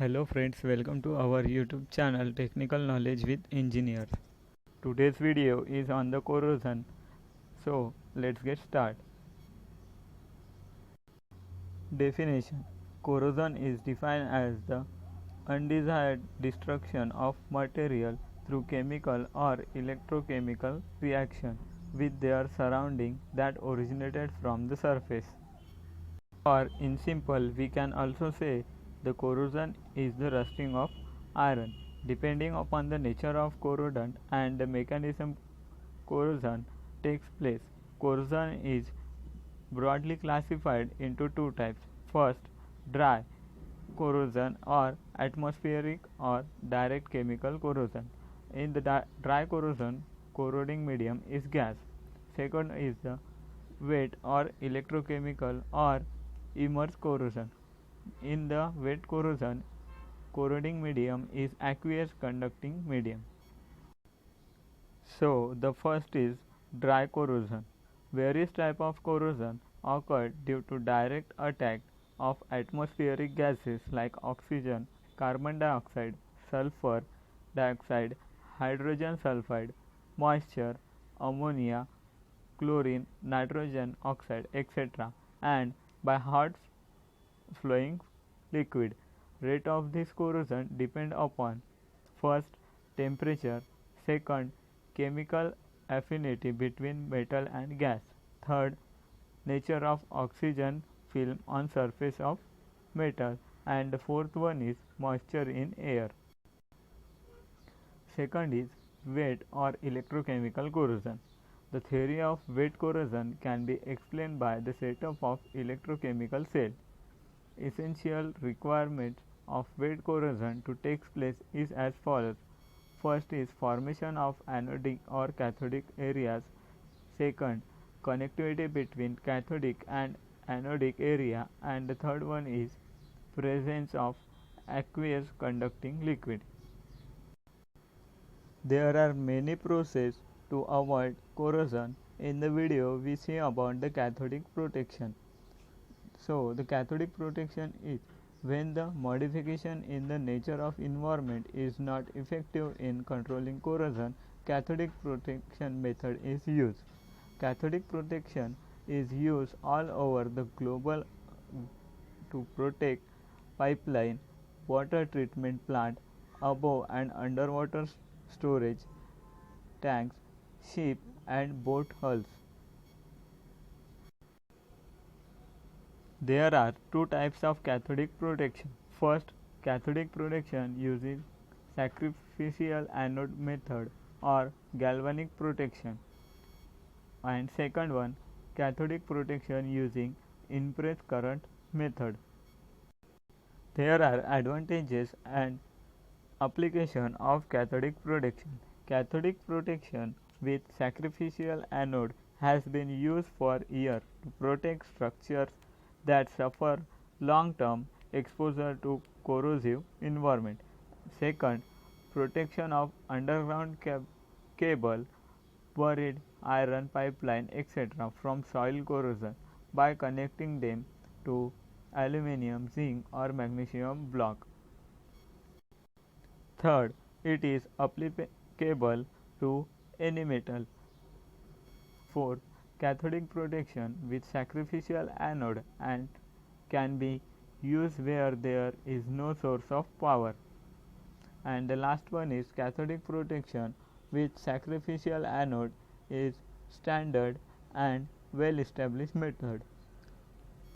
Hello friends, welcome to our YouTube channel Technical Knowledge with Engineers. Today's video is on the corrosion. So let's get started. Definition: corrosion is defined as the undesired destruction of material through chemical or electrochemical reaction with their surrounding that originated from the surface. Or in simple, we can also say the corrosion is the rusting of iron. Depending upon the nature of corrosion and the mechanism corrosion takes place, corrosion is broadly classified into two types. First, dry corrosion or atmospheric or direct chemical corrosion. In the dry corrosion, corroding medium is gas. Second is the wet or electrochemical or immerse corrosion. In the wet corrosion, corroding medium is aqueous conducting medium. So the first is dry corrosion. Various types of corrosion occur due to direct attack of atmospheric gases like oxygen, carbon dioxide, sulfur dioxide, hydrogen sulfide, moisture, ammonia, chlorine, nitrogen oxide, etc., and by hot flowing liquid. Rate of this corrosion depend upon first, temperature; second, chemical affinity between metal and gas; third, nature of oxygen film on surface of metal; and the fourth one is moisture in air. Second is wet or electrochemical corrosion. The theory of wet corrosion can be explained by the setup of electrochemical cell. Essential requirements of wet corrosion to take place is as follows. First is formation of anodic or cathodic areas. Second, connectivity between cathodic and anodic area, and the third one is presence of aqueous conducting liquid. There are many processes to avoid corrosion. In the video we see about the cathodic protection. So the cathodic protection is when the modification in the nature of environment is not effective in controlling corrosion, cathodic protection method is used. Cathodic protection is used all over the globe to protect pipeline, water treatment plant, above and underwater storage tanks, ship and boat hulls. There are two types of cathodic protection. First, cathodic protection using sacrificial anode method or galvanic protection, and second one, cathodic protection using impressed current method. There are advantages and application of cathodic protection. Cathodic protection with sacrificial anode has been used for years to protect structures that suffer long-term exposure to corrosive environment. Second, protection of underground cable, buried iron pipeline, etc., from soil corrosion by connecting them to aluminum, zinc, or magnesium block. Third, it is applicable to any metal. Fourth, cathodic protection with sacrificial anode and can be used where there is no source of power. And the last one is cathodic protection with sacrificial anode is standard and well established method.